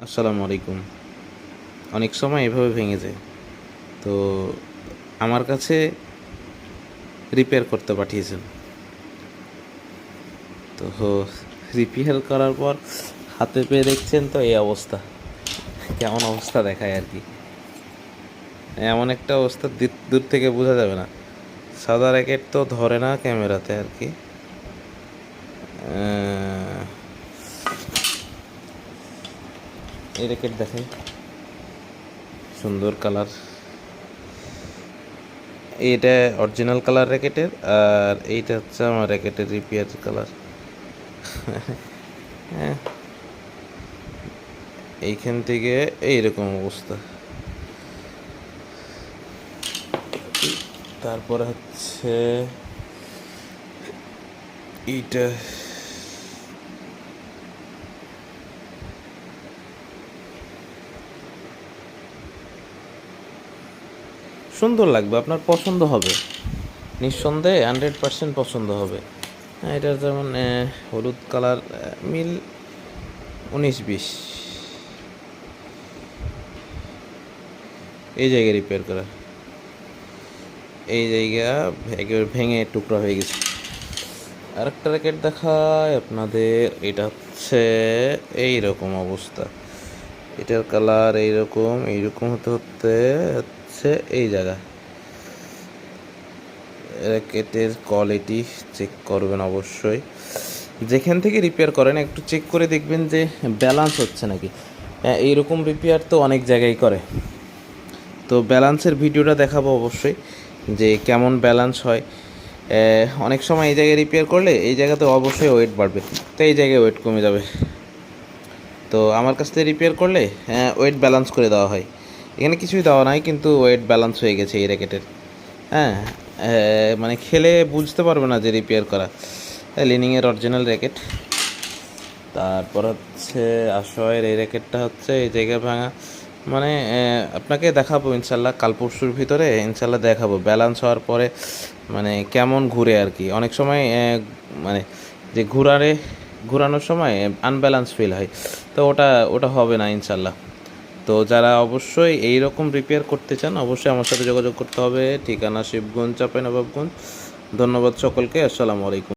আসসালামু আলাইকুম। অনেক সময় এভাবে ভেঙে যায়। তো আমার কাছে রিপেয়ার করতে পাঠিয়েছেন। তো রিপেয়ার করার পর হাতে পেয়ে দেখছেন তো এই অবস্থা। কেমন অবস্থা দেখায় আর কি। এমন একটা অবস্থা দূর থেকে বোঝা যাবে না। সাদা র্যাকেট তো ধরে না ক্যামেরাতে আর কি। এই র্যাকেট দেখেন, সুন্দর কালার। এইটা অরিজিনাল কালার র্যাকেটের, আর এইটা হচ্ছে আমার র্যাকেটের রিপেয়ার কালার। হ্যাঁ, এইখান থেকে এইরকম অবস্থা। তারপরে হচ্ছে এইটা, সুন্দর লাগবে, আপনার পছন্দ হবে, নিঃসন্দেহে 100% পছন্দ হবে। হ্যাঁ, এটার যেমন হলুদ কালার, মিল 19-20, এই জায়গায় রিপেয়ার করা, এই জায়গা একেবারে ভেঙে টুকরা হয়ে গেছে। আরেকটা র্যাকেট দেখায় আপনাদের। এটা হচ্ছে এইরকম অবস্থা, এটার কালার এইরকম হতে হতে হচ্ছে এই জায়গা। র্যাকেটের কোয়ালিটি চেক করবেন অবশ্যই। যেখান থেকে রিপেয়ার করেন একটু চেক করে দেখবেন যে ব্যালেন্স হচ্ছে নাকি। এইরকম রিপেয়ার তো অনেক জায়গায় করে। তো ব্যালেন্সের ভিডিওটা দেখাবো অবশ্যই, যে কেমন ব্যালেন্স হয়। অনেক সময় এই জায়গায় রিপেয়ার করলে এই জায়গাতে অবশ্যই ওয়েট বাড়বে, তো এই জায়গায় ওয়েট কমে যাবে। তো আমার কাছ থেকে রিপেয়ার করলে ওয়েট ব্যালেন্স করে দেওয়া হয়। এখানে কিছুই দেওয়া নাই, কিন্তু ওয়েট ব্যালেন্স হয়ে গেছে এই র্যাকেটের। হ্যাঁ, মানে খেলে বুঝতে পারবে না যে রিপেয়ার করা। লিনিংয়ের অরিজিনাল র্যাকেট। তারপর হচ্ছে আসয়ের এই র্যাকেটটা হচ্ছে এই জায়গায় ভাঙা। মানে আপনাকে দেখাবো ইনশাল্লাহ, কাল পরশুর ভিতরে ইনশাল্লাহ দেখাবো ব্যালেন্স হওয়ার পরে মানে কেমন ঘুরে আর কি। অনেক সময় মানে যে ঘুরানোর সময় আনব্যালেন্স ফিল হয়, তো ওটা হবে না ইনশাল্লাহ। তো যারা অবশ্যই এই রকম রিপেয়ার করতে চান অবশ্যই আমার সাথে যোগাযোগ করতে হবে। ঠিকানা শিবগঞ্জ, চাঁপাইনবাবগঞ্জ। ধন্যবাদ সকলকে। আসসালামু আলাইকুম।